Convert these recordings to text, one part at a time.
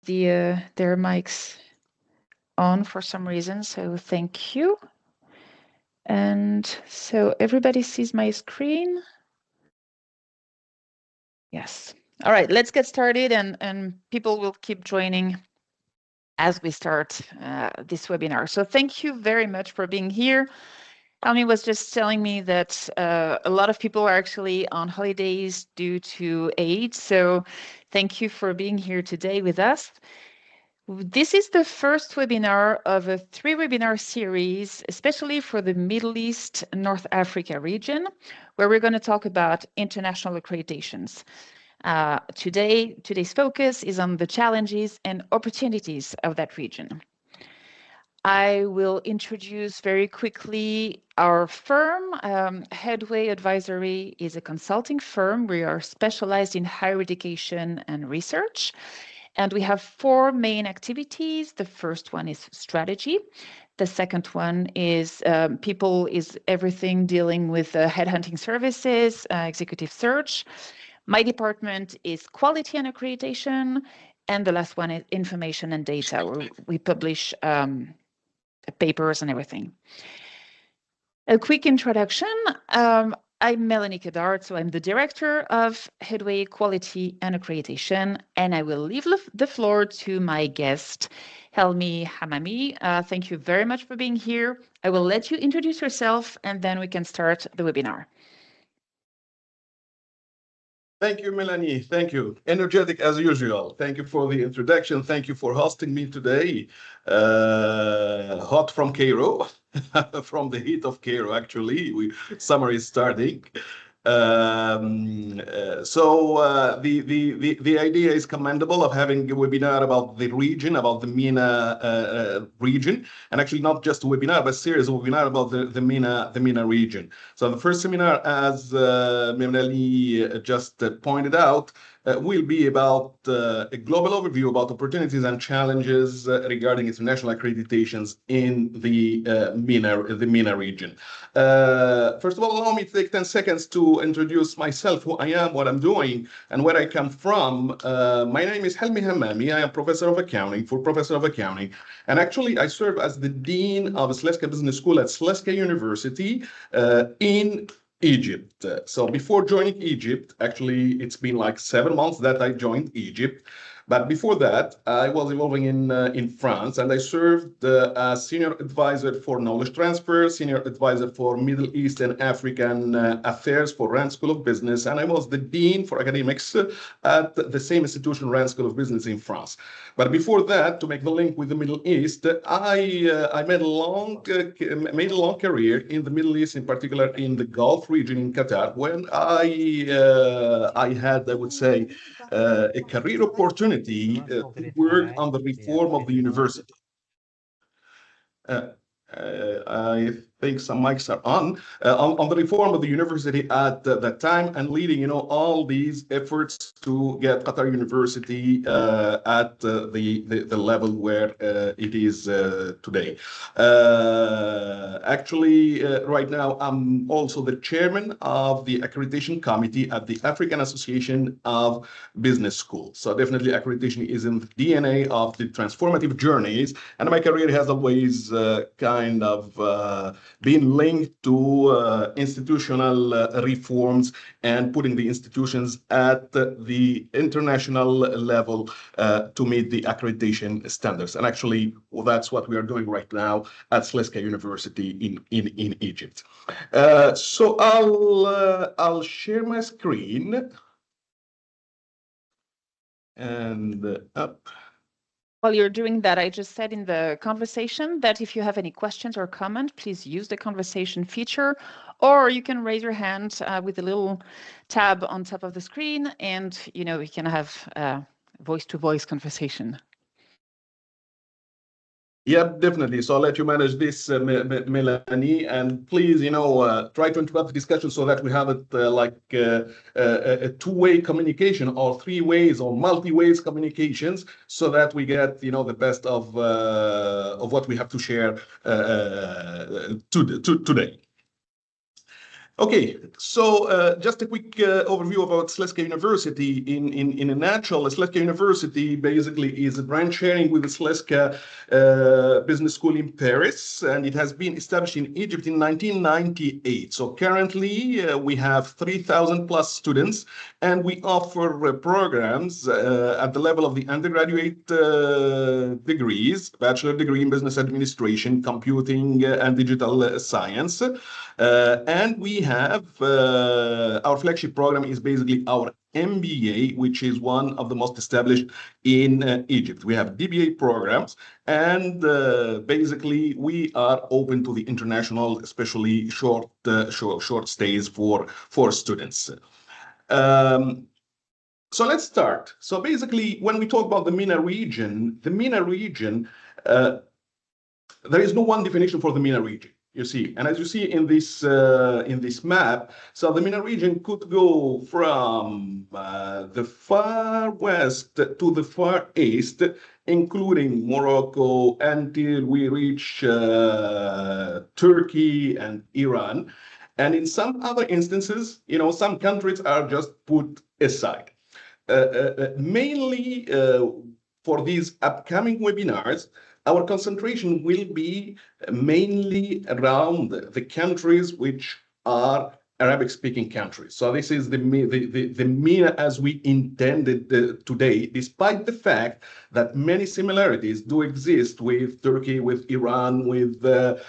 their mics on for some reason, so thank you. And so everybody sees my screen? Yes. All right, let's get started, and people will keep joining as we start this webinar. So thank you very much for being here. Helmi was just telling me that a lot of people are actually on holidays due to Eid. So thank you for being here today with us. This is the first webinar of a 3-webinar series, especially for the Middle East, North Africa region, where we're going to talk about international accreditations. Today's focus is on the challenges and opportunities of that region. I will introduce very quickly our firm. HEADway Advisory is a consulting firm. We are specialized in higher education and research. And we have 4 main activities. The first one is strategy. The second one is everything dealing with headhunting services, executive search. My department is quality and accreditation. And the last one is information and data, where we publish papers and everything. A quick introduction. I'm Mélanie Cadart, so I'm the director of HEADway Quality and Accreditation, and I will leave the floor to my guest, Helmi HAMMAMI. Thank you very much for being here. I will let you introduce yourself, and then we can start the webinar. Thank you, Mélanie. Thank you. Energetic as usual. Thank you for the introduction. Thank you for hosting me today. Hot from Cairo, from the heat of Cairo, actually. Summer is starting. The idea is commendable of having a webinar about the region, about the MENA region, and actually not just a webinar, but a series of webinars about the MENA region. So the first seminar, as Mélanie just pointed out, will be about a global overview about opportunities and challenges regarding international accreditations in the MENA region. First of all, allow me to take 10 seconds to introduce myself, who I am, what I'm doing, and where I come from. My name is Helmi HAMMAMI. I am professor of accounting, full professor of accounting, and actually I serve as the dean of ESLSCA Business School at ESLSCA University in Egypt. So before joining Egypt, actually, it's been like 7 months that I joined Egypt. But before that, I was evolving in France, and I served as senior advisor for knowledge transfer, senior advisor for Middle East and African affairs for Rand School of Business, and I was the dean for academics at the same institution, Rand School of Business in France. But before that, to make the link with the Middle East, I made a long career in the Middle East, in particular in the Gulf region in Qatar, when I had, I would say, a career opportunity to work on the reform of the university. I think some mics are on the reform of the university at that time, and leading, all these efforts to get Qatar University at the level where it is today. Actually, right now, I'm also the chairman of the accreditation committee at the African Association of Business Schools. So definitely accreditation is in the DNA of the transformative journeys, and my career has always kind of been linked to institutional reforms and putting the institutions at the international level to meet the accreditation standards. And actually, well, that's what we are doing right now at ESLSCA University in Egypt. So I'll share my screen and up. While you're doing that, I just said in the conversation that if you have any questions or comments, please use the conversation feature, or you can raise your hand with the little tab on top of the screen, and we can have a voice-to-voice conversation. Yeah, definitely. So I'll let you manage this, Mélanie, and please, try to interrupt the discussion so that we have it like a two-way communication, or 3 ways or multi-ways communications, so that we get, the best of what we have to share today. Okay, so just a quick overview about ESLSCA University. In a nutshell, ESLSCA University basically is a branch sharing with the ESLSCA Business School in Paris, and it has been established in Egypt in 1998. So currently we have 3,000 plus students, and we offer programs at the level of the undergraduate degrees, bachelor degree in business administration, computing, and digital science. And we have our flagship program is basically our MBA, which is one of the most established in Egypt. We have DBA programs, and basically we are open to the international, especially short stays for students. So let's start. So basically, when we talk about the MENA region, there is no one definition for the MENA region. You see, and as you see in this map, so the MENA region could go from the far west to the far east, including Morocco, until we reach Turkey and Iran. And in some other instances, you know, some countries are just put aside. Mainly for these upcoming webinars, our concentration will be mainly around the countries which are Arabic-speaking countries. So this is the MENA as we intended today, despite the fact that many similarities do exist with Turkey, with Iran, with other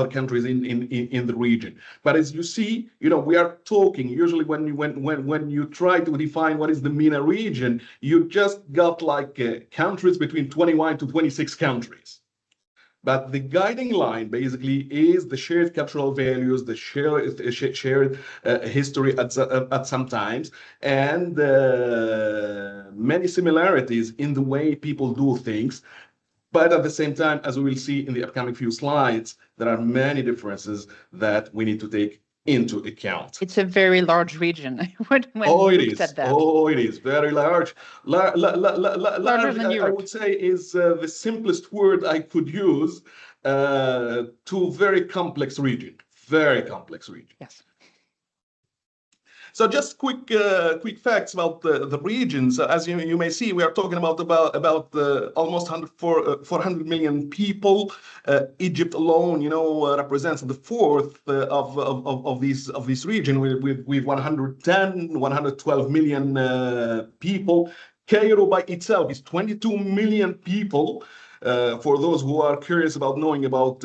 countries in the region. But as you see, you know, we are talking usually when you try to define what is the MENA region, you just got like countries between 21 to 26 countries. But the guiding line basically is the shared cultural values, the shared history at some times, and many similarities in the way people do things. But at the same time, as we will see in the upcoming few slides, there are many differences that we need to take into account. It's a very large region. when it is. It is very large. Larger than Europe. I would say is the simplest word I could use to very complex region. Very complex region. Yes. So just quick facts about the regions. As you may see, we are talking about almost 400 million people. Egypt alone, you know, represents the fourth of this region with 112 million people. Cairo by itself is 22 million people. For those who are curious about knowing about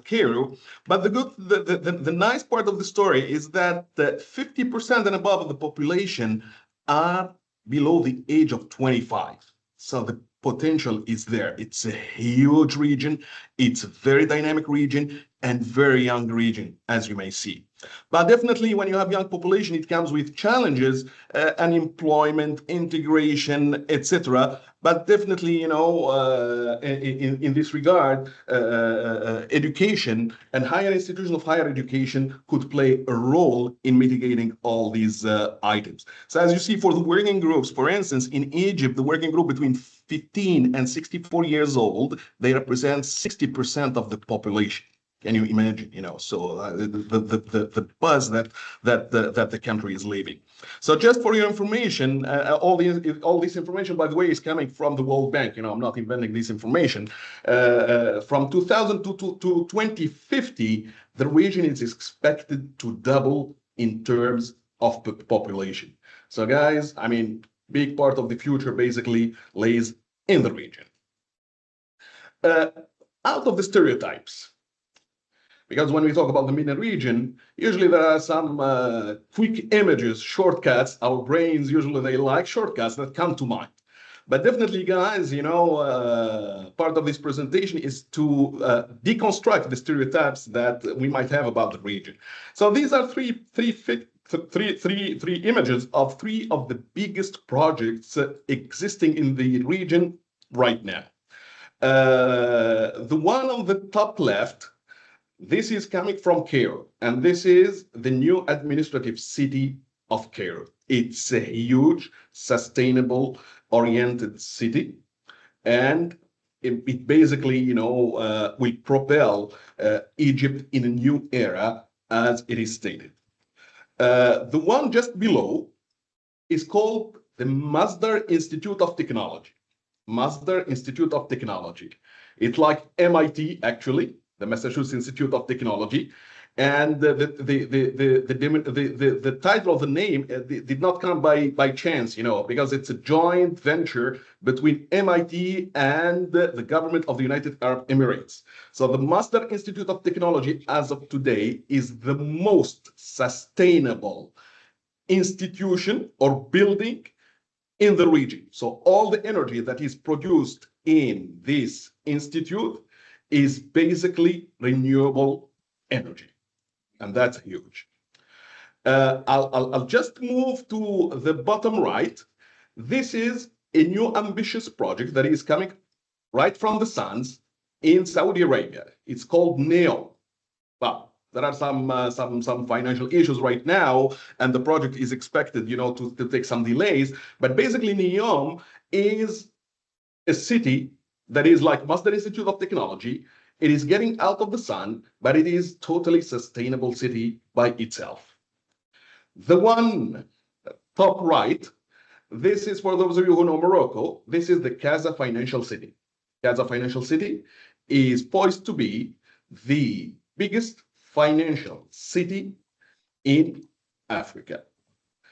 Cairo. But the nice part of the story is that 50% and above of the population are below the age of 25. So the potential is there. It's a huge region. It's a very dynamic region and very young region, as you may see. But definitely when you have young population, it comes with challenges, unemployment, integration, etc. But definitely, you know, in this regard, education and higher institutions of higher education could play a role in mitigating all these items. So as you see for the working groups, for instance, in Egypt, the working group between 15 and 64 years old, they represent 60% of the population. Can you imagine? You know, so the buzz that the country is leaving. So just for your information, all this information, by the way, is coming from the World Bank. You know, I'm not inventing this information. From 2000 to 2050, the region is expected to double in terms of population. So, guys, I mean, big part of the future basically lays in the region. Out of the stereotypes. Because when we talk about the MENA region, usually there are some quick images, shortcuts. Our brains, usually they like shortcuts that come to mind. But definitely, guys, you know, part of this presentation is to deconstruct the stereotypes that we might have about the region. So these are three images of three of the biggest projects existing in the region right now. The one on the top left, this is coming from Cairo, and this is the new administrative city of Cairo. It's a huge, sustainable, oriented city, and it basically, will propel Egypt in a new era, as it is stated. The one just below is called the Masdar Institute of Technology. Masdar Institute of Technology. It's like MIT, actually, the Massachusetts Institute of Technology. And the title of the name did not come by chance, because it's a joint venture between MIT and the government of the United Arab Emirates. So the Masdar Institute of Technology, as of today, is the most sustainable institution or building in the region. So all the energy that is produced in this institute is basically renewable energy. And that's huge. I'll just move to the bottom right. This is a new ambitious project that is coming right from the suns in Saudi Arabia. It's called NEOM. Well, there are some financial issues right now, and the project is expected, to take some delays. But basically, NEOM is a city that is like Masdar Institute of Technology. It is getting out of the sun, but it is totally sustainable city by itself. The one top right, this is for those of you who know Morocco. This is the Casa Financial City. Casa Financial City is poised to be the biggest financial city in Africa.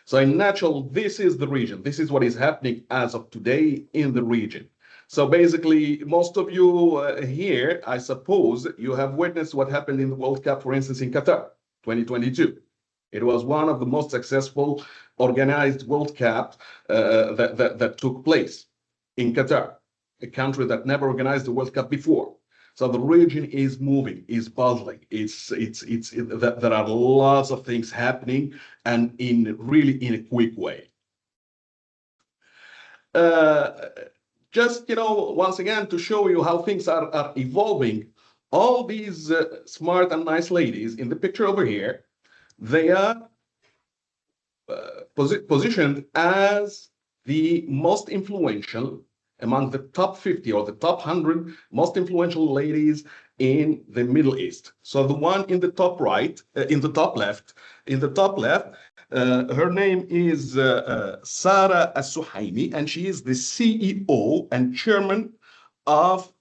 So in nutshell, this is the region. This is what is happening as of today in the region. So basically, most of you here, I suppose, you have witnessed what happened in the World Cup, for instance, in Qatar, 2022. It was one of the most successful organized World Cup that took place in Qatar, a country that never organized a World Cup before. So the region is moving, is buzzing. There are lots of things happening, and really in a quick way. Just, once again, to show you how things are evolving, all these smart and nice ladies in the picture over here, they are positioned as the most influential among the top 50 or the top 100 most influential ladies in the Middle East. So the one in the top right, in the top left, her name is Sarah As-Suhaimi, and she is the CEO and chairman of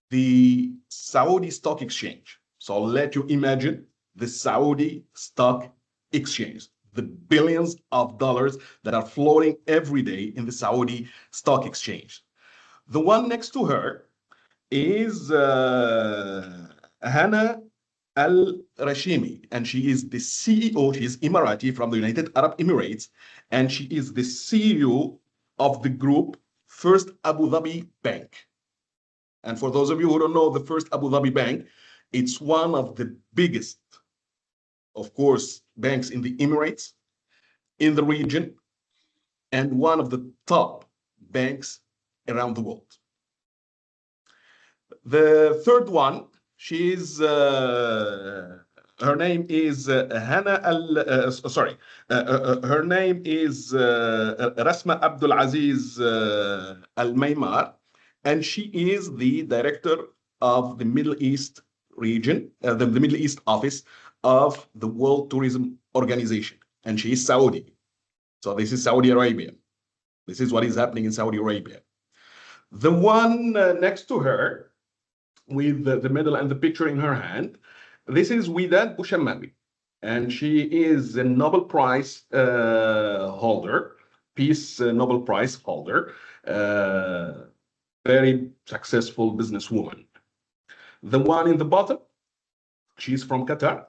the Saudi Stock Exchange. So I'll let you imagine the Saudi Stock Exchange, the billions of dollars that are flowing every day in the Saudi Stock Exchange. The one next to her is Hannah Al-Rashimi, and she is the CEO. She is Emirati from the United Arab Emirates, and she is the CEO of the group First Abu Dhabi Bank. And for those of you who don't know the First Abu Dhabi Bank, it's one of the biggest, of course, banks in the Emirates, in the region, and one of the top banks around the world. The third one, her name is Hannah her name is Rasma Abdul Aziz Al Maymar, and she is the director of the Middle East region, the Middle East office of the World Tourism Organization, and she is Saudi. So this is Saudi Arabia. This is what is happening in Saudi Arabia. The one next to her, with the medal and the picture in her hand, this is Wadad Bouchammawi, and she is a Nobel Prize holder, Peace Nobel Prize holder, very successful businesswoman. The one in the bottom, she's from Qatar.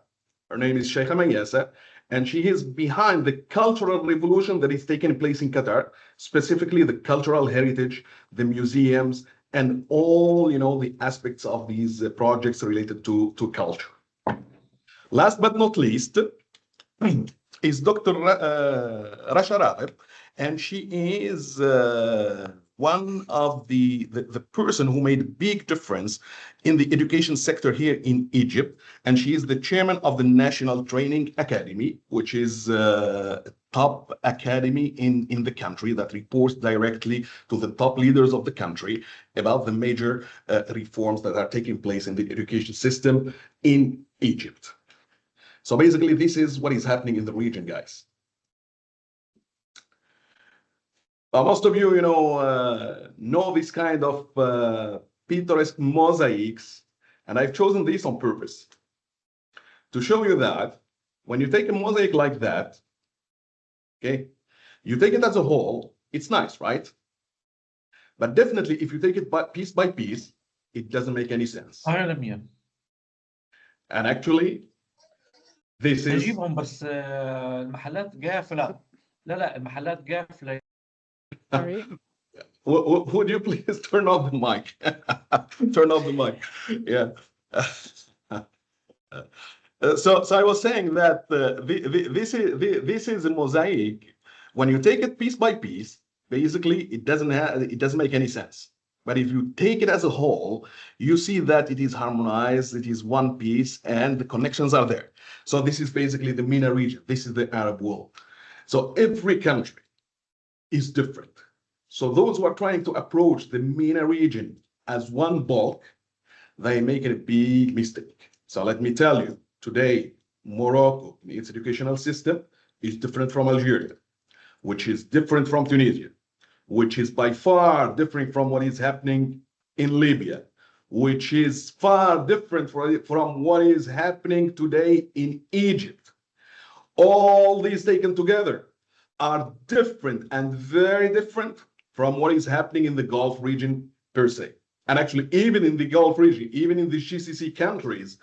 Her name is Sheikha Mayasa, and she is behind the cultural revolution that is taking place in Qatar, specifically the cultural heritage, the museums, and all the aspects of these projects related to culture. Last but not least is Dr. Rasha Raghib, and she is one of the person who made a big difference in the education sector here in Egypt, and she is the chairman of the National Training Academy, which is a top academy in the country that reports directly to the top leaders of the country about the major reforms that are taking place in the education system in Egypt. So basically, this is what is happening in the region, guys. Most of you, know this kind of picturesque mosaics, and I've chosen this on purpose to show you that when you take a mosaic like that, okay, you take it as a whole, it's nice, right? But definitely, if you take it by piece, it doesn't make any sense. And actually, this is. نجيبهم بس المحلات قافلة. لا المحلات قافلة. Sorry. Would you please turn off the mic? Turn off the mic. Yeah. So I was saying that this is a mosaic. When you take it piece by piece, basically it doesn't make any sense. But if you take it as a whole, you see that it is harmonized, it is one piece, and the connections are there. So this is basically the MENA region. This is the Arab world. So every country is different. So those who are trying to approach the MENA region as one bulk, they make a big mistake. So let me tell you, today, Morocco, its educational system is different from Algeria, which is different from Tunisia, which is by far different from what is happening in Libya, which is far different from what is happening today in Egypt. All these taken together are different and very different from what is happening in the Gulf region per se. And actually, even in the Gulf region, even in the GCC countries,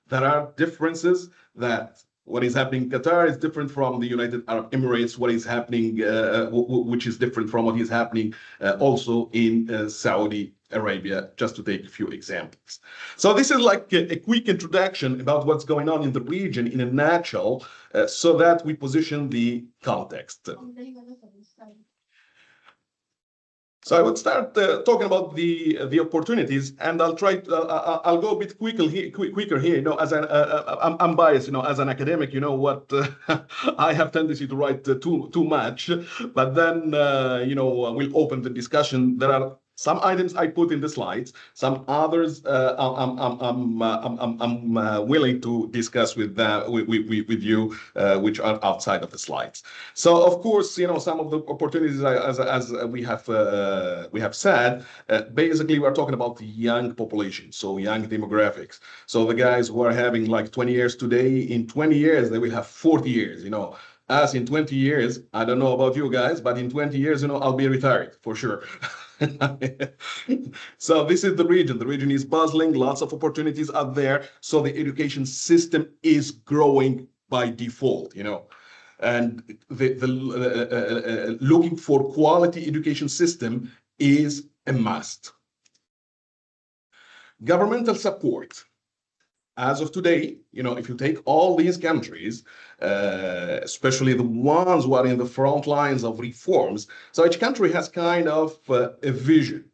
there are differences that what is happening in Qatar is different from the United Arab Emirates, what is happening, which is different from what is happening also in Saudi Arabia, just to take a few examples. So this is like a quick introduction about what's going on in the region in a nutshell, so that we position the context. So I would start talking about the opportunities, and I'll try. I'll go a bit quicker here. As I'm biased. As an academic, what I have tendency to write too much. But then we'll open the discussion. There are some items I put in the slides. Some others I'm willing to discuss with you, which are outside of the slides. So of course, some of the opportunities, as we have said, basically we're talking about the young population, so young demographics. So the guys who are having like 20 years today, in 20 years they will have 40 years. As in 20 years, I don't know about you guys, but in 20 years, I'll be retired for sure. So this is the region. The region is bustling, lots of opportunities out there. So the education system is growing by default, and looking for quality education system is a must. Governmental support. As of today, if you take all these countries, especially the ones who are in the front lines of reforms, so each country has kind of a vision.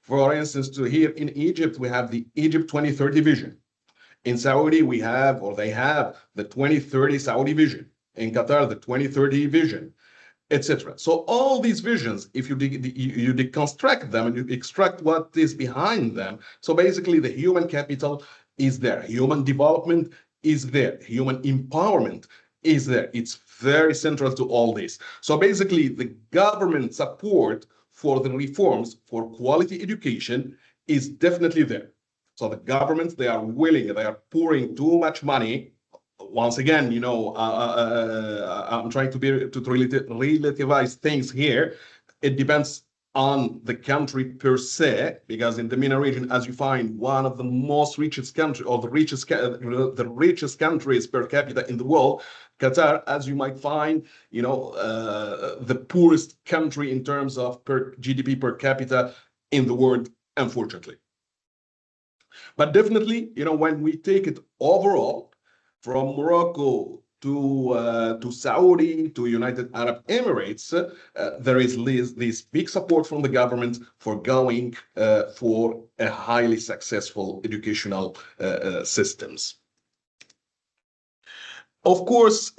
For instance, here in Egypt, we have the Egypt 2030 vision. In Saudi, they have the 2030 Saudi vision. In Qatar, the 2030 vision, etc. So all these visions, if you deconstruct them and you extract what is behind them, so basically the human capital is there, human development is there, human empowerment is there. It's very central to all this. So basically the government support for the reforms for quality education is definitely there. So the governments, they are willing, they are pouring too much money. Once again, I'm trying to relativize things here. It depends on the country per se, because in the MENA region, as you find, one of the richest countries per capita in the world, Qatar, as you might find, the poorest country in terms of GDP per capita in the world, unfortunately. But definitely, when we take it overall, from Morocco to Saudi, to United Arab Emirates, there is this big support from the government for going for a highly successful educational systems. Of course,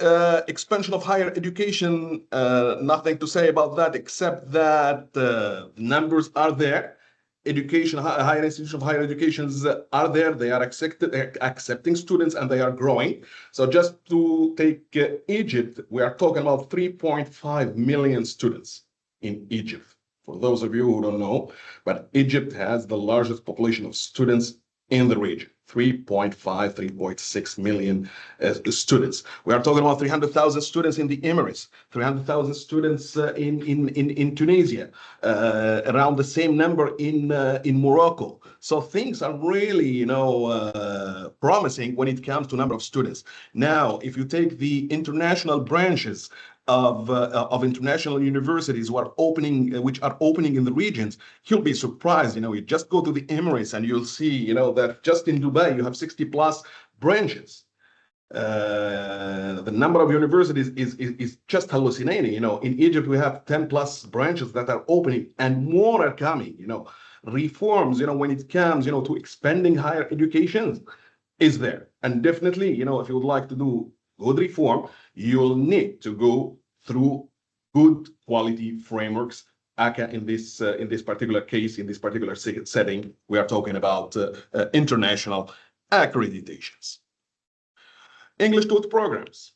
expansion of higher education, nothing to say about that, except that the numbers are there. Higher institutions of higher educations are there. They are accepting students and they are growing. So just to take Egypt, we are talking about 3.5 million students in Egypt. For those of you who don't know, but Egypt has the largest population of students in the region. 3.5, 3.6 million students. We are talking about 300,000 students in the Emirates, 300,000 students in Tunisia, around the same number in Morocco. So things are really, promising when it comes to number of students. Now, if you take the international branches of international universities which are opening in the regions, you'll be surprised. You just go to the Emirates and you'll see, that just in Dubai you have 60 plus branches. The number of universities is just hallucinating. In Egypt we have 10 plus branches that are opening and more are coming. Reforms, when it comes, to expanding higher education is there. And definitely, if you would like to do good reform, you'll need to go through good quality frameworks. In this particular case, in this particular setting, we are talking about international accreditations. English taught programs.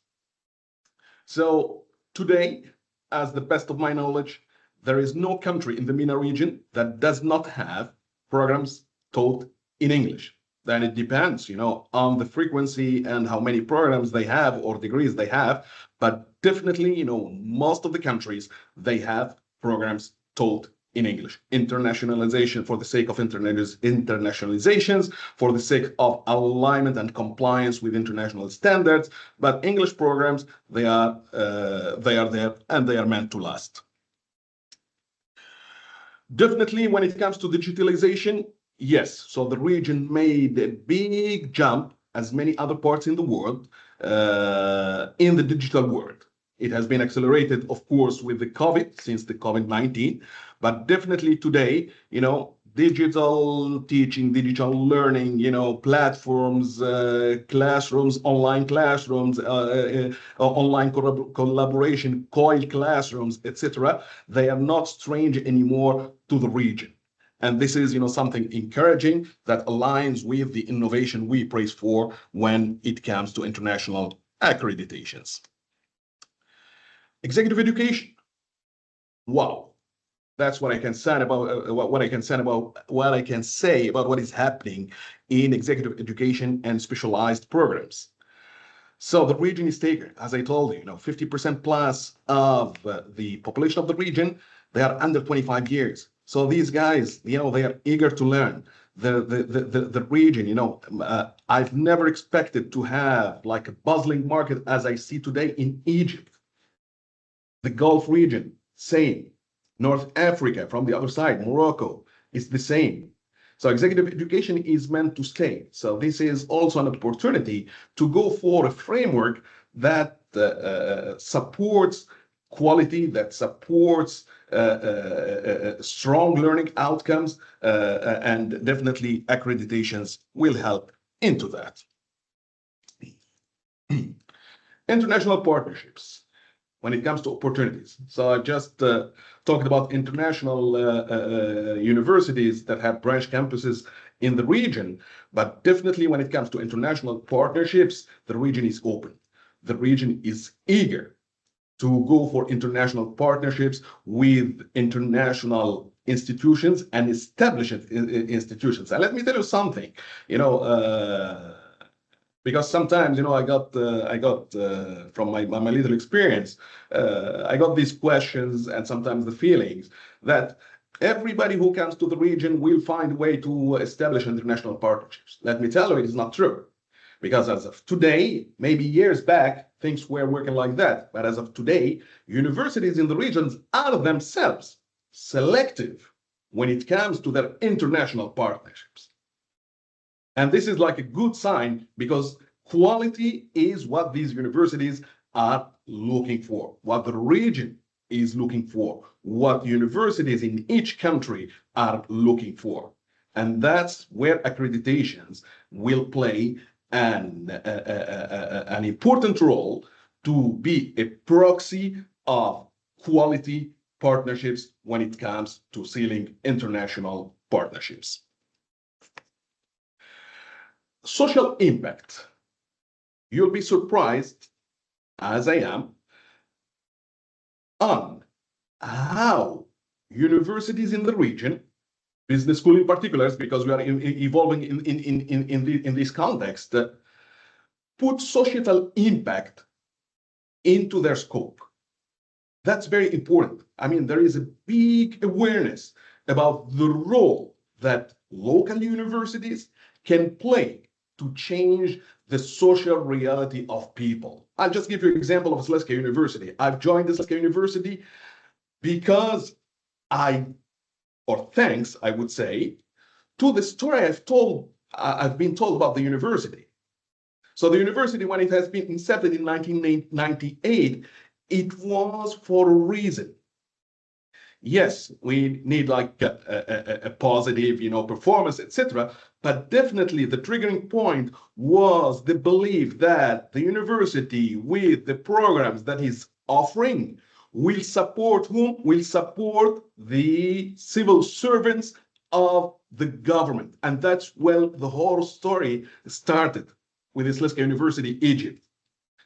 So today, as the best of my knowledge, there is no country in the MENA region that does not have programs taught in English. Then it depends, on the frequency and how many programs they have or degrees they have. But definitely, most of the countries, they have programs taught in English. Internationalization for the sake of internationalizations, for the sake of alignment and compliance with international standards. But English programs, they are there and they are meant to last. Definitely, when it comes to digitalization, yes, so the region made a big jump, as many other parts in the world, in the digital world. It has been accelerated, of course, with the COVID, since the COVID-19, but definitely today, digital teaching, digital learning, platforms, classrooms, online classrooms, online collaboration, COIL classrooms, etc. They are not strange anymore to the region. And this is, something encouraging that aligns with the innovation we praise for when it comes to international accreditations. Executive education. Wow. That's what I can say about what I can say about what is happening in executive education and specialized programs. So the region is taken, as I told you, 50% plus of the population of the region, they are under 25 years. So these guys, they are eager to learn. The region, I've never expected to have like a bustling market as I see today in Egypt. The Gulf region, same. North Africa, from the other side, Morocco, is the same. So executive education is meant to stay. So this is also an opportunity to go for a framework that supports quality, that supports strong learning outcomes, and definitely accreditations will help into that. International partnerships. When it comes to opportunities. So I've just talked about international universities that have branch campuses in the region, but definitely when it comes to international partnerships, the region is open. The region is eager to go for international partnerships with international institutions and established institutions. And let me tell you something, because sometimes, I got from my little experience, I got these questions and sometimes the feelings that everybody who comes to the region will find a way to establish international partnerships. Let me tell you, it is not true. Because as of today, maybe years back, things were working like that. But as of today, universities in the regions are themselves selective when it comes to their international partnerships. And this is like a good sign because quality is what these universities are looking for, what the region is looking for, what universities in each country are looking for. And that's where accreditations will play an important role to be a proxy of quality partnerships when it comes to sealing international partnerships. Social impact. You'll be surprised, as I am, on how universities in the region, business school in particular, because we are evolving in this context, put societal impact into their scope. That's very important. I mean, there is a big awareness about the role that local universities can play to change the social reality of people. I'll just give you an example of ESLSCA University. I've joined ESLSCA University because thanks, I would say, to the story I've been told about the university. So the university, when it has been incepted in 1998, it was for a reason. Yes, we need like a positive, performance, etc. But definitely the triggering point was the belief that the university, with the programs that is offering, will support whom? Will support the civil servants of the government. And that's where the whole story started with ESLSCA University Egypt,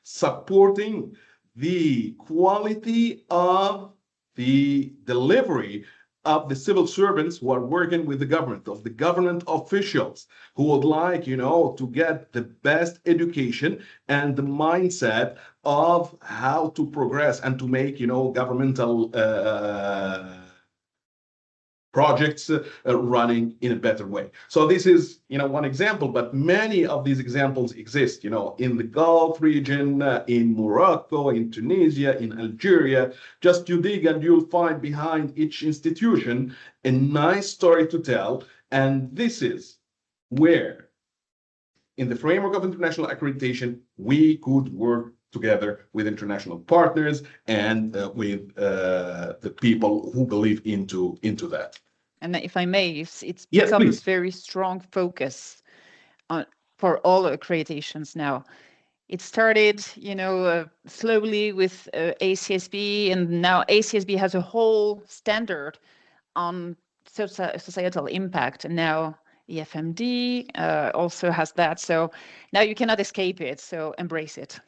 supporting the quality of the delivery of the civil servants who are working with the government, of the government officials who would like, to get the best education and the mindset of how to progress and to make, governmental projects running in a better way. So this is, one example, but many of these examples exist, in the Gulf region, in Morocco, in Tunisia, in Algeria. Just you dig and you'll find behind each institution a nice story to tell. And this is where, in the framework of international accreditation, we could work together with international partners and with the people who believe into that. And if I may, it's Yes, become please. a very strong focus for all accreditations now. It started, slowly with ACSB, and now ACSB has a whole standard on societal impact, and now EFMD also has that. So now you cannot escape it. So embrace it.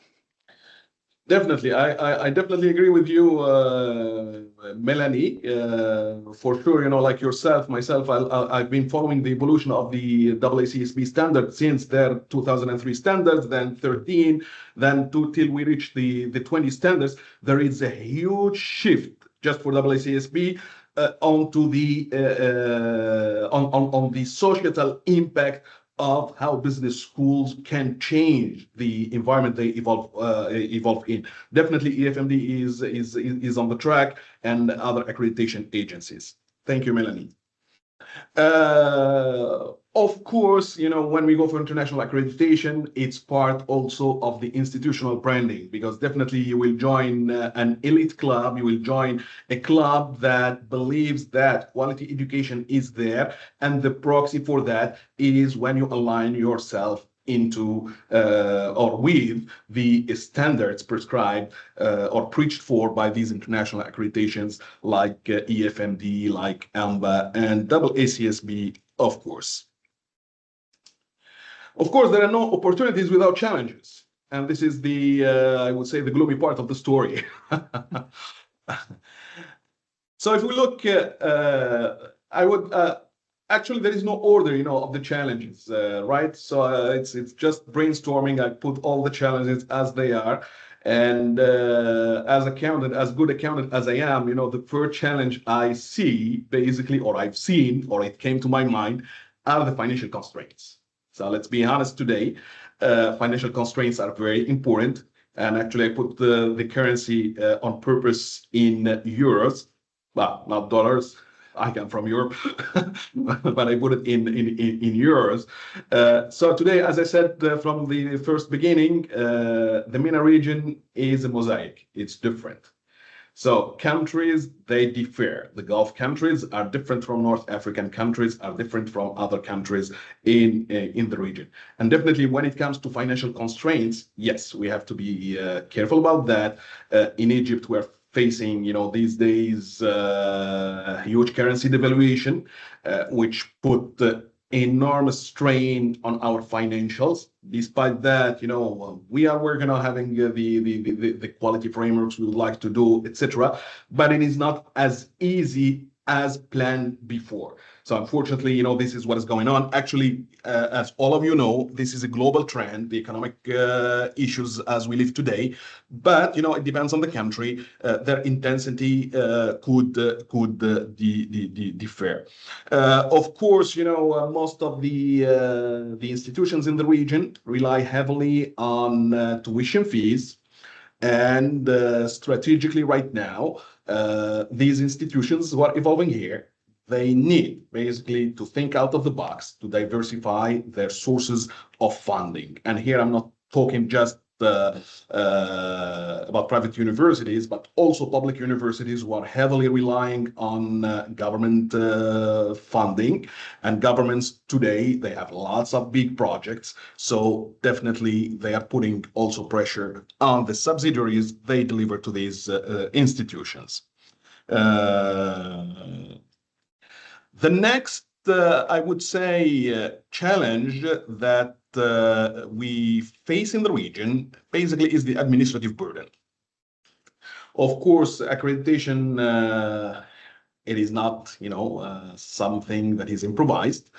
Definitely, I definitely agree with you, Mélanie. For sure, like yourself, myself, I've been following the evolution of the AACSB standard since their 2003 standards, then 13, then till we reach the 20 standards. There is a huge shift just for AACSB onto the on the societal impact of how business schools can change the environment they evolve in. Definitely, EFMD is on the track, and other accreditation agencies. Thank you, Mélanie. Of course, when we go for international accreditation, it's part also of the institutional branding, because definitely you will join an elite club, you will join a club that believes that quality education is there, and the proxy for that is when you align yourself into or with the standards prescribed or preached for by these international accreditations like EFMD, like AMBA, and AACSB, of course. Of course, there are no opportunities without challenges. And this is the, I would say, the gloomy part of the story. So if we look, I would, actually, there is no order, of the challenges, right? So it's just brainstorming. I put all the challenges as they are. And as good accountant as I am, the first challenge I see, basically, or I've seen, or it came to my mind, are the financial constraints. So let's be honest today, financial constraints are very important. And actually, I put the currency on purpose in euros, well, not dollars. I come from Europe, but I put it in euros. So today, as I said from the first beginning, the MENA region is a mosaic. It's different. So countries, they differ. The Gulf countries are different from North African countries, are different from other countries in the region. And definitely when it comes to financial constraints, yes, we have to be careful about that. In Egypt, we're facing, these days, huge currency devaluation, which put enormous strain on our financials. Despite that, we are working on having the quality frameworks we would like to do, etc. But it is not as easy as planned before. So unfortunately, this is what is going on. Actually, as all of you know, this is a global trend, the economic issues as we live today. But, it depends on the country. Their intensity could differ. Of course, most of the institutions in the region rely heavily on tuition fees. And strategically right now, these institutions who are evolving here, they need basically to think out of the box, to diversify their sources of funding. And here I'm not talking just about private universities, but also public universities who are heavily relying on government funding. And governments today, they have lots of big projects. So definitely they are putting also pressure on the subsidiaries they deliver to these institutions. The next, I would say, challenge that we face in the region basically is the administrative burden. Of course, accreditation, it is not, something that is improvised.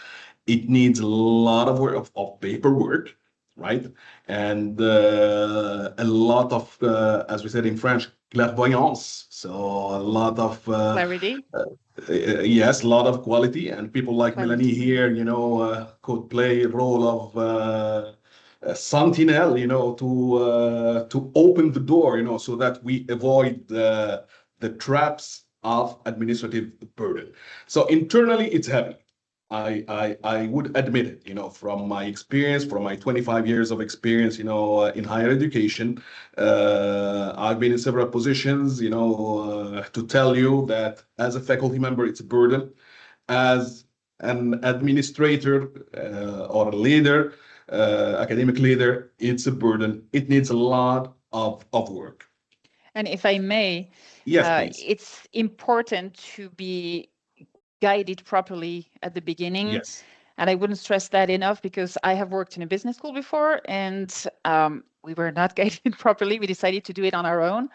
It needs a lot of work of paperwork, right? And a lot of, as we said in French, clairvoyance. So a lot of Clarity. yes, a lot of quality, and people like Mélanie here, could play a role of a sentinel, to open the door, so that we avoid the traps of administrative burden. So internally, it's heavy. I would admit it, from my experience, from my 25 years of experience, in higher education. I've been in several positions, to tell you that as a faculty member, it's a burden. As an administrator or a leader, academic leader, it's a burden. It needs a lot of work. And if I may, yes, please. It's important to be guided properly at the beginning. Yes. And I wouldn't stress that enough, because I have worked in a business school before, and we were not guided properly. We decided to do it on our own.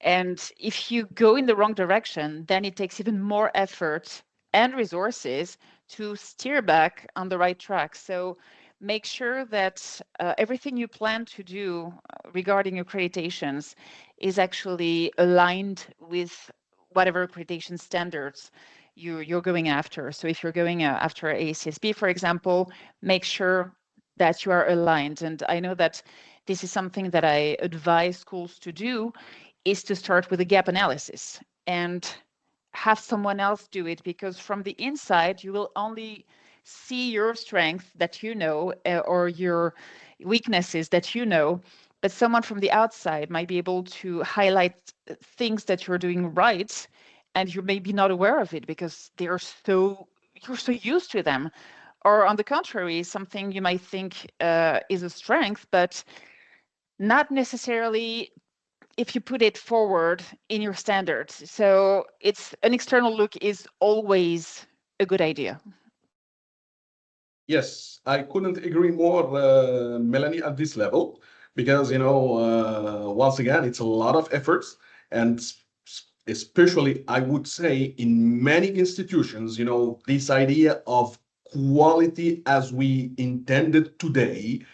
And if you go in the wrong direction, then it takes even more effort and resources to steer back on the right track. So make sure that everything you plan to do regarding accreditations is actually aligned with whatever accreditation standards you're going after. So if you're going after ACSB, for example, make sure that you are aligned. And I know that this is something that I advise schools to do, is to start with a gap analysis and have someone else do it, because from the inside, you will only see your strength that or your weaknesses that but someone from the outside might be able to highlight things that you're doing right, and you're maybe not aware of it because you're so used to them. Or on the contrary, something you might think is a strength, but not necessarily if you put it forward in your standards. So it's an external look is always a good idea. Yes, I couldn't agree more, Melanie, at this level, because, once again, it's a lot of efforts, and especially, I would say, in many institutions, this idea of quality as we intended today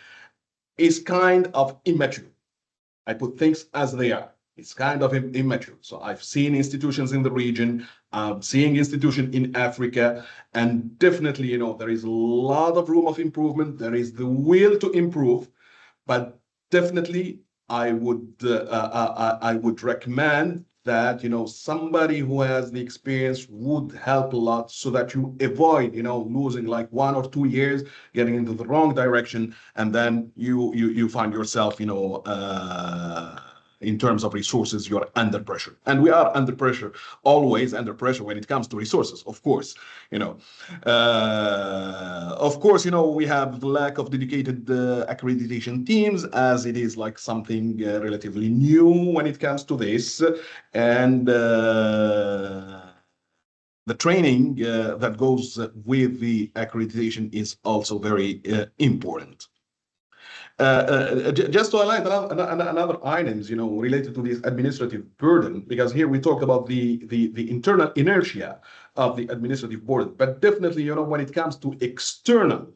is kind of immature. I put things as they are. It's kind of immature. So I've seen institutions in the region, seeing institutions in Africa, and definitely, there is a lot of room of improvement. There is the will to improve, but definitely I would recommend that, somebody who has the experience would help a lot, so that you avoid, losing like 1 or 2 years, getting into the wrong direction, and then you find yourself, in terms of resources, you're under pressure. And we are under pressure, always under pressure when it comes to resources, of course, you know. Of course, you know, we have the lack of dedicated accreditation teams, as it is like something relatively new when it comes to this. And the training that goes with the accreditation is also very important. Just to highlight another items, you know, related to this administrative burden, because here we talk about the internal inertia of the administrative burden, but definitely, you know, when it comes to external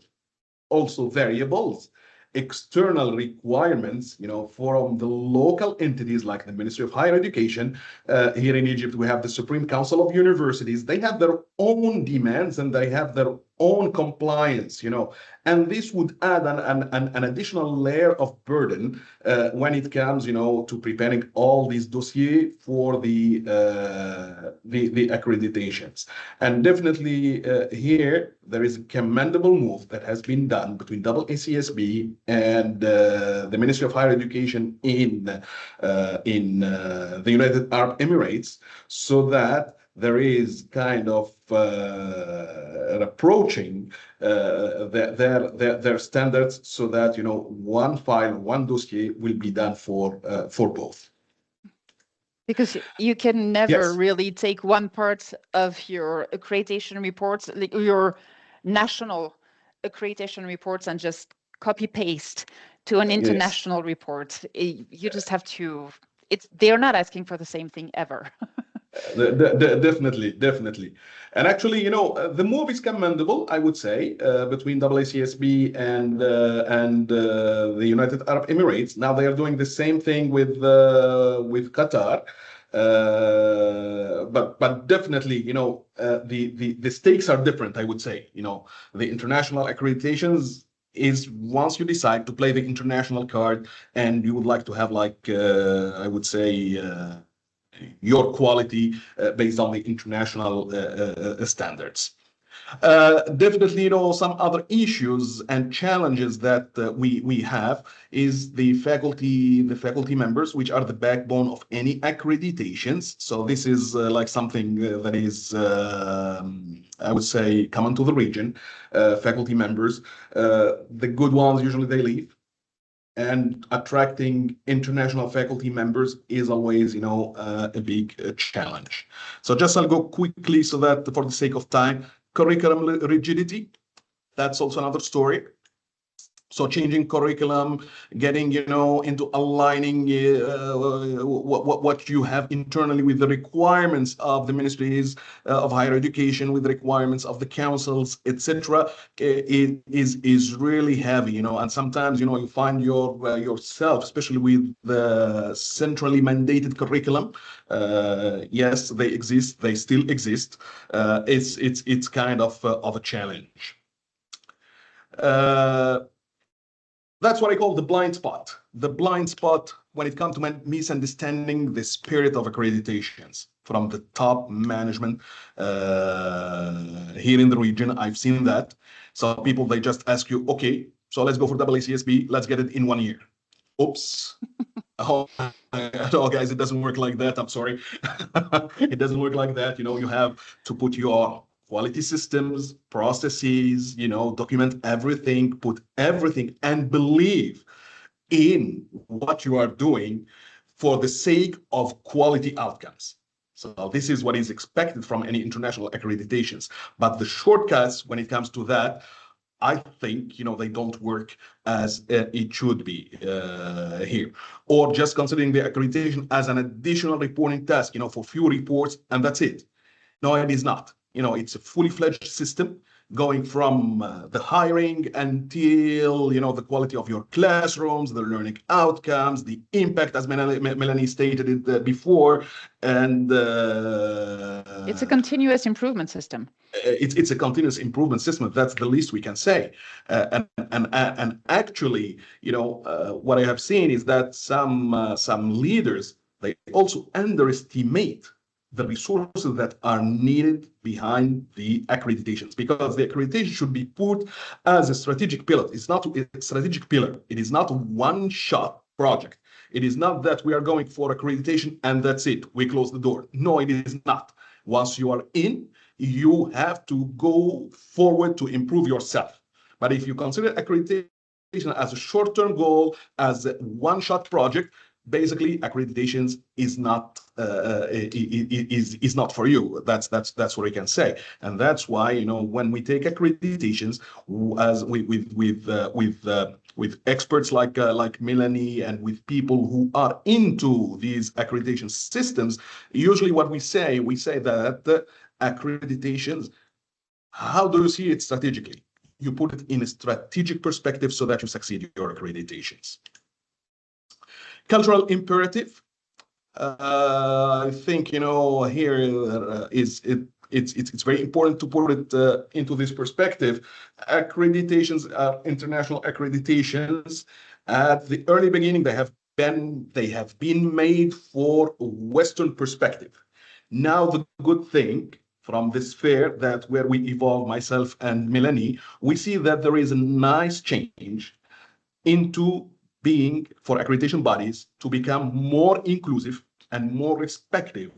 also variables, external requirements, you know, from the local entities like the Ministry of Higher Education. Here in Egypt, we have the Supreme Council of Universities. They have their own demands and they have their own compliance, you know, and this would add an additional layer of burden when it comes, you know, to preparing all these dossiers for the accreditations. And definitely here there is a commendable move that has been done between ESLSCA and the Ministry of Higher Education in the United Arab Emirates, so that there is kind of an approaching their standards, so that, you know, one file, one dossier will be done for both. Because you can never Yes. really take one part of your accreditation reports, like your national accreditation reports, and just copy paste to an international report. You just have to. They're not asking for the same thing ever. Definitely. And actually, you know, the move is commendable, I would say, between ESLSCA and the United Arab Emirates. Now they are doing the same thing with Qatar. But definitely, you know, the stakes are different, I would say. You know, the international accreditations is once you decide to play the international card and you would like to have, like, I would say, your quality based on the international standards. Definitely, you know, some other issues and challenges that we have is the faculty members, which are the backbone of any accreditations. So this is like something that is, I would say, common to the region. Faculty members, the good ones, usually they leave. And attracting international faculty members is always, you know, a big challenge. So just I'll go quickly so that for the sake of time, curriculum rigidity, that's also another story. So changing curriculum, getting, you know, into aligning what you have internally with the requirements of the ministries of higher education, with the requirements of the councils, etc. It is really heavy, you know. And sometimes, you know, you find yourself, especially with the centrally mandated curriculum. Yes, they exist. They still exist. It's kind of a challenge. That's what I call the blind spot. The blind spot when it comes to misunderstanding the spirit of accreditations from the top management here in the region. I've seen that. So people, they just ask you, okay, so let's go for ESLSCA, let's get it in 1 year. Oops. Oh, guys, it doesn't work like that. I'm sorry. It doesn't work like that. You know, you have to put your quality systems, processes, you know, document everything, put everything, and believe in what you are doing for the sake of quality outcomes. So this is what is expected from any international accreditations. But the shortcuts, when it comes to that, I think, you know, they don't work as it should be here. Or just considering the accreditation as an additional reporting task, you know, for few reports, and that's it. No, it is not. You know, it's a fully fledged system going from the hiring until, you know, the quality of your classrooms, the learning outcomes, the impact, as Mélanie stated it before. And it's a continuous improvement system. It's a continuous improvement system. That's the least we can say. And actually, you know, what I have seen is that some leaders, they also underestimate the resources that are needed behind the accreditations, because the accreditation should be put as a strategic pillar. It's not a strategic pillar. It is not a one-shot project. It is not that we are going for accreditation and that's it. We close the door. No, it is not. Once you are in, you have to go forward to improve yourself. But if you consider accreditation as a short-term goal, as a one-shot project, basically accreditations is not for you. That's what I can say, and that's why, you know, when we take accreditations as with experts like Mélanie and with people who are into these accreditation systems, usually what we say that accreditations, how do you see it strategically? You put it in a strategic perspective so that you succeed your accreditations. Cultural imperative. I think, you know, here it's very important to put it into this perspective. Accreditations are international accreditations. At the early beginning, they have been made for a Western perspective. Now, the good thing from this fair, that where we evolve, myself and Mélanie, we see that there is a nice change into being, for accreditation bodies, to become more inclusive and more respectful,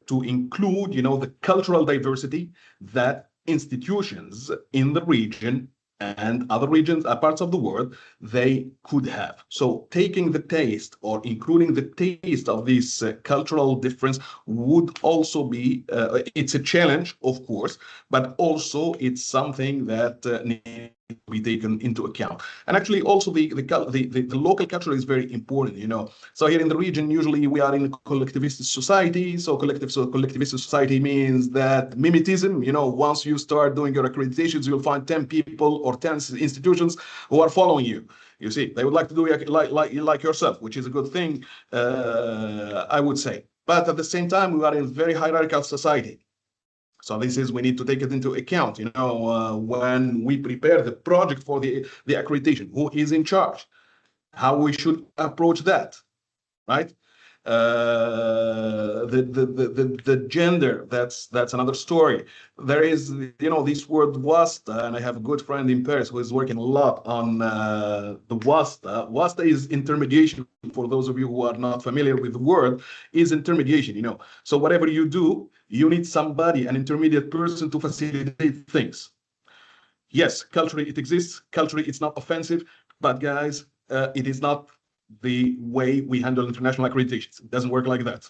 to include, you know, the cultural diversity that institutions in the region and other regions, parts of the world, they could have. So taking the taste or including the taste of this cultural difference would also be, it's a challenge, of course, but also it's something that needs to be taken into account. And actually also the local culture is very important, you know. So here in the region, usually we are in a collectivist society. So collectivist society means that mimetism, you know, once you start doing your accreditations, you'll find 10 people or 10 institutions who are following you. You see, they would like to do like yourself, which is a good thing, I would say. But at the same time, we are in a very hierarchical society. So this is, we need to take it into account, you know, when we prepare the project for the accreditation, who is in charge, how we should approach that, right? The gender, that's another story. There is, you know, this word wasta, and I have a good friend in Paris who is working a lot on the wasta. Wasta is intermediation. For those of you who are not familiar with the word, is intermediation, you know. So whatever you do, you need somebody, an intermediate person, to facilitate things. Yes, culturally it exists. Culturally it's not offensive, but guys, it is not the way we handle international accreditations. It doesn't work like that.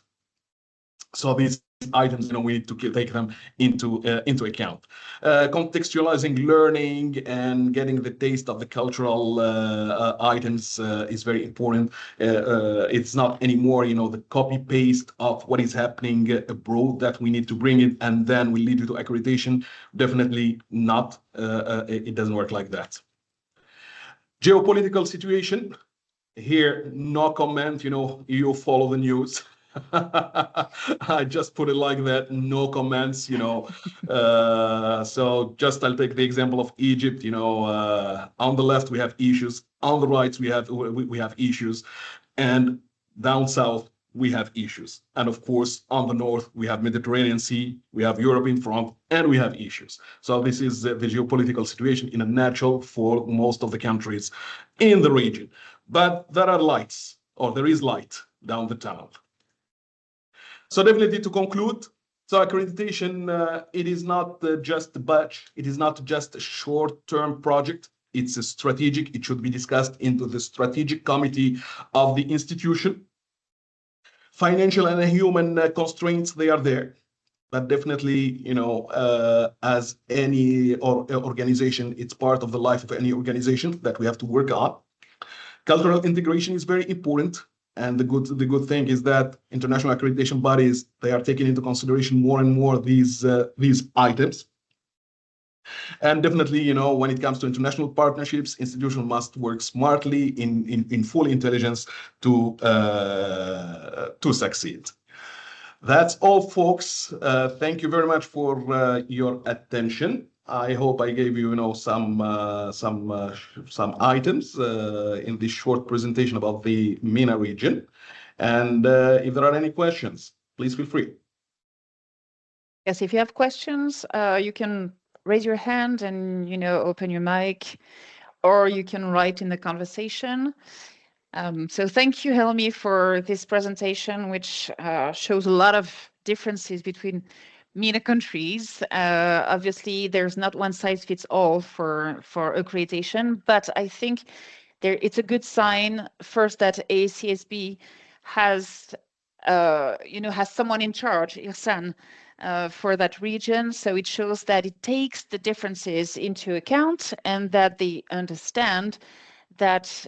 So these items, you know, we need to take them into account. Contextualizing learning and getting the taste of the cultural items is very important. It's not anymore, you know, the copy paste of what is happening abroad that we need to bring it and then we lead you to accreditation. Definitely not. It doesn't work like that. Geopolitical situation. Here, no comment, you know, you follow the news. I just put it like that, no comments, you know. So just I'll take the example of Egypt, you know, on the left we have issues, on the right we have issues, and down south we have issues. And of course, on the north we have Mediterranean Sea, we have Europe in front, and we have issues. So this is the geopolitical situation in a nutshell for most of the countries in the region. But there are lights, or there is light down the tunnel. So definitely to conclude, so accreditation, it is not just a batch, it is not just a short-term project, it's a strategic, it should be discussed into the strategic committee of the institution. Financial and human constraints, they are there. But definitely, you know, as any organization, it's part of the life of any organization that we have to work on. Cultural integration is very important, and the good thing is that international accreditation bodies, they are taking into consideration more and more these items. And definitely, you know, when it comes to international partnerships, institutions must work smartly in full intelligence to succeed. That's all, folks. Thank you very much for your attention. I hope I gave you, you know, some items in this short presentation about the MENA region. And if there are any questions, please feel free. Yes, if you have questions, you can raise your hand and, you know, open your mic, or you can write in the conversation. So thank you, Helmi, for this presentation, which shows a lot of differences between MENA countries. Obviously, there's not one size fits all for accreditation, but I think it's a good sign first that ACSB has has someone in charge, Irsan, for that region. So it shows that it takes the differences into account and that they understand that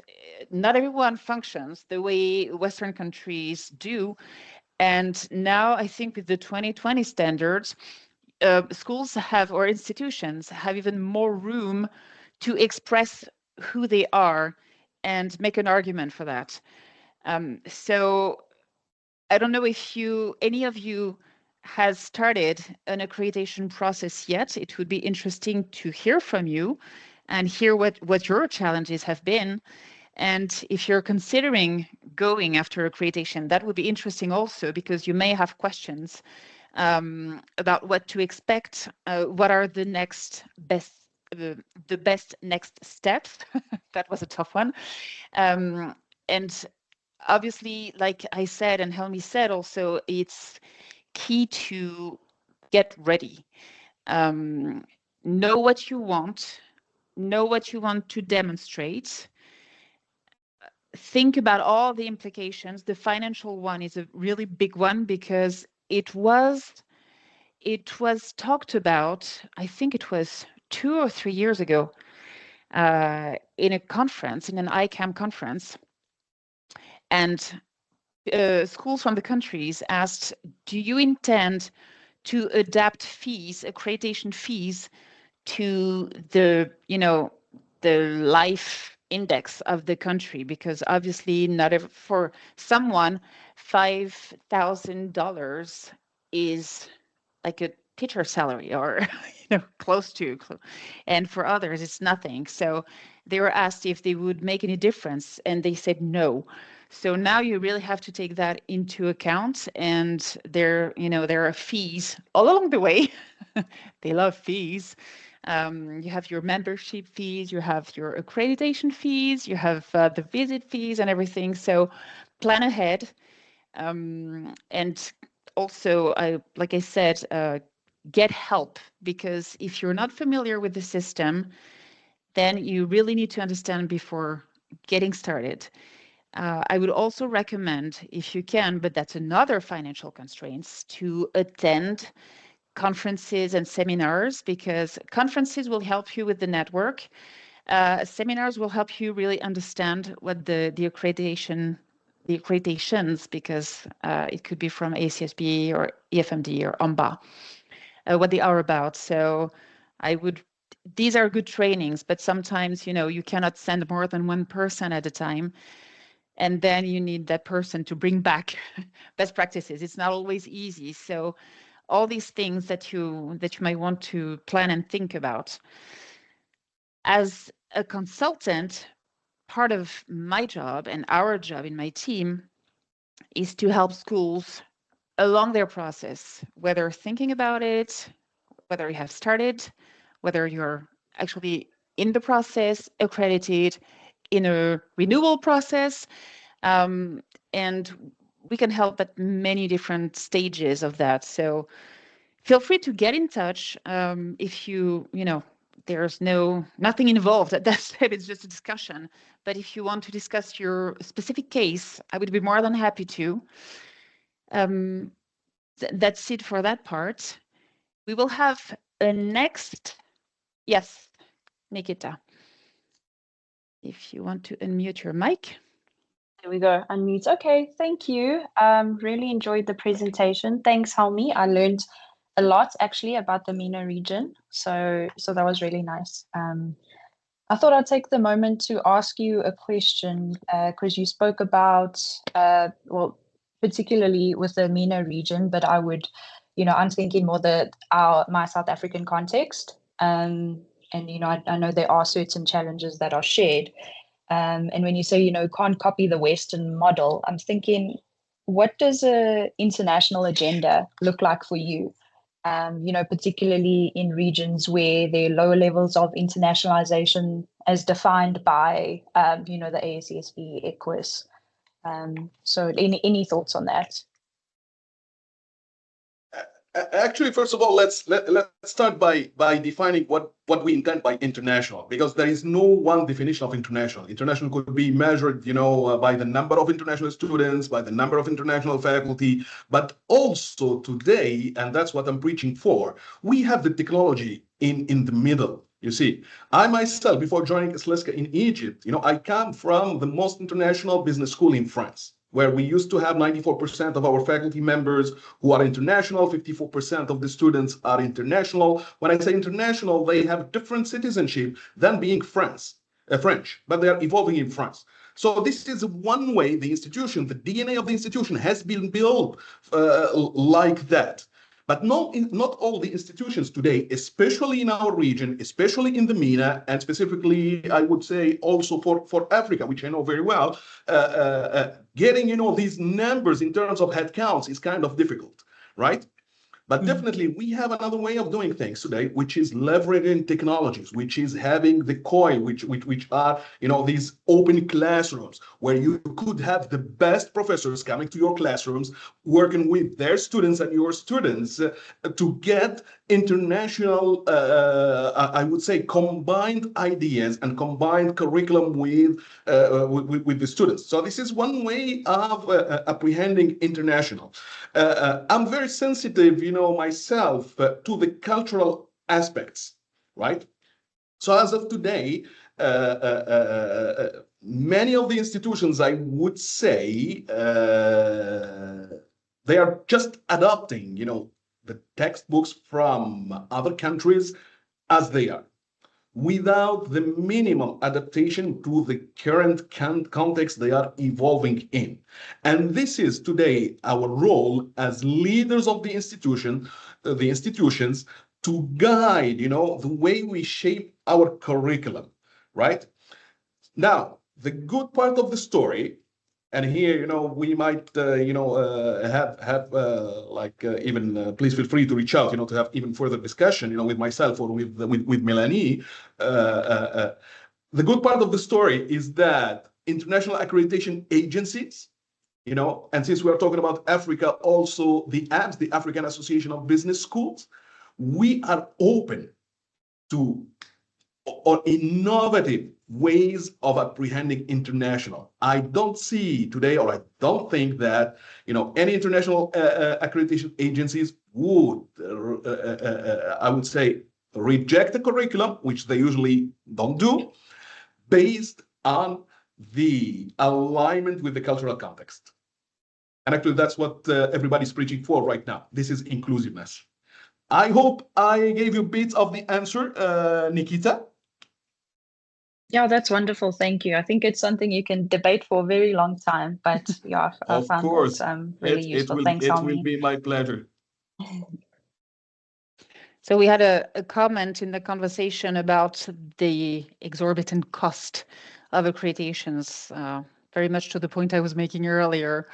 not everyone functions the way Western countries do. And now I think with the 2020 standards, schools have, or institutions have, even more room to express who they are and make an argument for that. So I don't know if any of you has started an accreditation process yet. It would be interesting to hear from you and hear what your challenges have been. And if you're considering going after accreditation, that would be interesting also, because you may have questions about what to expect, what are the best next steps. That was a tough one. And obviously, like I said, and Helmi said also, it's key to get ready. Know what you want, know what you want to demonstrate. Think about all the implications. The financial one is a really big one, because it was talked about, I think it was 2 or 3 years ago, in a conference, in an ICAM conference. And schools from the countries asked, do you intend to adapt fees, accreditation fees, to the life index of the country? Because obviously for someone, $5,000 is like a teacher salary, or close to, and for others it's nothing. So they were asked if they would make any difference, and they said no. So now you really have to take that into account, and there are fees all along the way. They love fees. You have your membership fees, you have your accreditation fees, you have the visit fees and everything. So plan ahead. And also, like I said, get help, because if you're not familiar with the system, then you really need to understand before getting started. I would also recommend, if you can, but that's another financial constraints, to attend conferences and seminars, because conferences will help you with the network. Seminars will help you really understand what the accreditations, because it could be from ACSB or EFMD or OMBA, what they are about. So these are good trainings, but sometimes, you cannot send more than one person at a time. And then you need that person to bring back best practices. It's not always easy. So all these things that you might want to plan and think about. As a consultant, part of my job and our job in my team is to help schools along their process, whether thinking about it, whether you have started, whether you're actually in the process, accredited, in a renewal process, and we can help at many different stages of that. So feel free to get in touch. If there's nothing involved at that step, it's just a discussion. But if you want to discuss your specific case, I would be more than happy to. That's it for that part. We will have a next. Yes, Nikita, if you want to unmute your mic. There we go, unmute. Okay, thank you. Really enjoyed the presentation. Thanks, Helmi. I learned a lot actually about the MENA region. So that was really nice. I thought I'd take the moment to ask you a question, because you spoke about, well, particularly with the MENA region, but I would, I'm thinking more my South African context. And, I know there are certain challenges that are shared. And when you say, can't copy the Western model, I'm thinking, what does an international agenda look like for you? Particularly in regions where there are lower levels of internationalization as defined by, you know, the ASCSB EQUIS. So any thoughts on that? Actually, first of all, let's start by defining what we intend by international, because there is no one definition of international. International could be measured, you know, by the number of international students, by the number of international faculty, but also today, and that's what I'm preaching for, we have the technology in the middle. You see, I myself, before joining ESLSCA in Egypt, you know, I come from the most international business school in France, where we used to have 94% of our faculty members who are international, 54% of the students are international. When I say international, they have different citizenship than being French, but they are evolving in France. So this is one way the institution, the DNA of the institution has been built like that. But not all the institutions today, especially in our region, especially in the MENA, and specifically, I would say also for Africa, which I know very well, getting, you know, these numbers in terms of headcounts is kind of difficult, right? But definitely, we have another way of doing things today, which is leveraging technologies, which is having the COI, which are, you know, these open classrooms where you could have the best professors coming to your classrooms, working with their students and your students to get international, I would say, combined ideas and combined curriculum with the students. So this is one way of apprehending international. I'm very sensitive, you know, myself to the cultural aspects, right? So as of today, many of the institutions, I would say, they are just adopting, you know, the textbooks from other countries as they are, without the minimum adaptation to the current context they are evolving in. And this is today our role as leaders of the institutions to guide, you know, the way we shape our curriculum, right? Now, the good part of the story, and here, you know, we might, you know, have even please feel free to reach out, you know, to have even further discussion, you know, with myself or with Mélanie. The good part of the story is that international accreditation agencies, you know, and since we are talking about Africa, also the ABS, the African Association of Business Schools, we are open to or innovative ways of apprehending international. I don't see today, or I don't think that, you know, any international accreditation agencies would, I would say, reject the curriculum, which they usually don't do, based on the alignment with the cultural context. And actually, that's what everybody's preaching for right now. This is inclusiveness. I hope I gave you bits of the answer, Nikita. Yeah, that's wonderful. Thank you. I think it's something you can debate for a very long time, but yeah, I Of found course, that really useful. Thanks, it Helmi. will be my pleasure. So we had a comment in the conversation about the exorbitant cost of accreditations, very much to the point I was making earlier.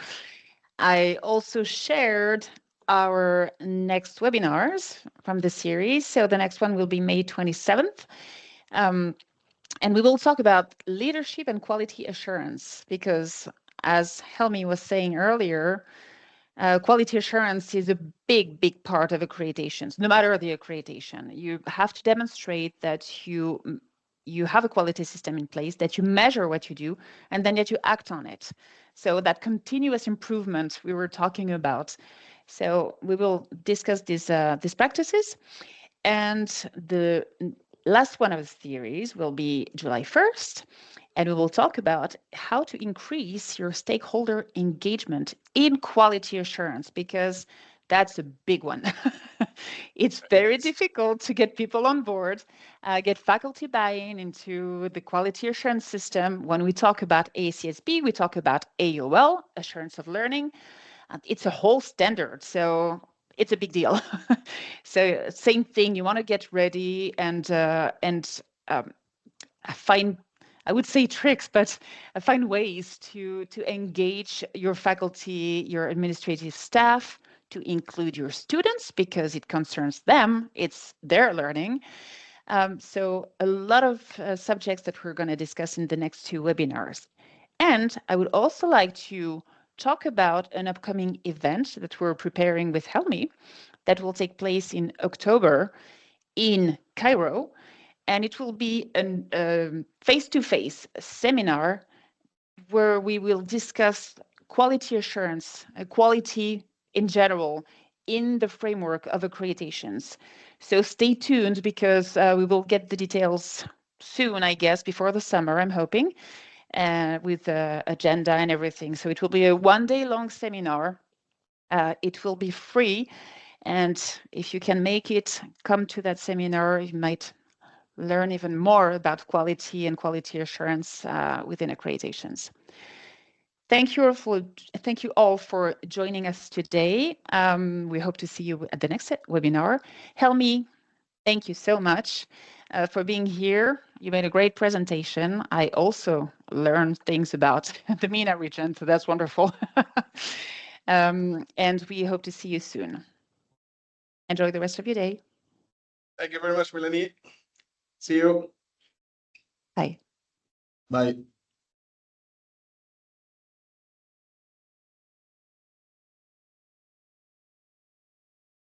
I also shared our next webinars from the series. So the next one will be May 27th. And we will talk about leadership and quality assurance, because as Helmi was saying earlier, quality assurance is a big part of accreditations, no matter the accreditation. You have to demonstrate that you have a quality system in place, that you measure what you do, and then that you act on it. So that continuous improvement we were talking about. So we will discuss these practices. And the last one of the series will be July 1st, and we will talk about how to increase your stakeholder engagement in quality assurance, because that's a big one. It's very difficult to get people on board, get faculty buy-in into the quality assurance system. When we talk about ACSB, we talk about AOL, Assurance of Learning. It's a whole standard, so it's a big deal. So same thing, you want to get ready and find, I would say tricks, but find ways to engage your faculty, your administrative staff, to include your students, because it concerns them, it's their learning. So a lot of subjects that we're going to discuss in the next 2 webinars. And I would also like to talk about an upcoming event that we're preparing with Helmi that will take place in October in Cairo. And it will be a face-to-face seminar where we will discuss quality assurance, quality in general, in the framework of accreditations. So stay tuned because we will get the details soon, I guess, before the summer, I'm hoping, with the agenda and everything. So it will be a 1-day-long seminar. It will be free. And if you can make it, come to that seminar. You might learn even more about quality and quality assurance within accreditations. Thank you all for joining us today. We hope to see you at the next webinar. Helmi, thank you so much for being here. You made a great presentation. I also learned things about the MENA region, so that's wonderful. And we hope to see you soon. Enjoy the rest of your day. Thank you very much, Mélanie. See you. Bye. Bye.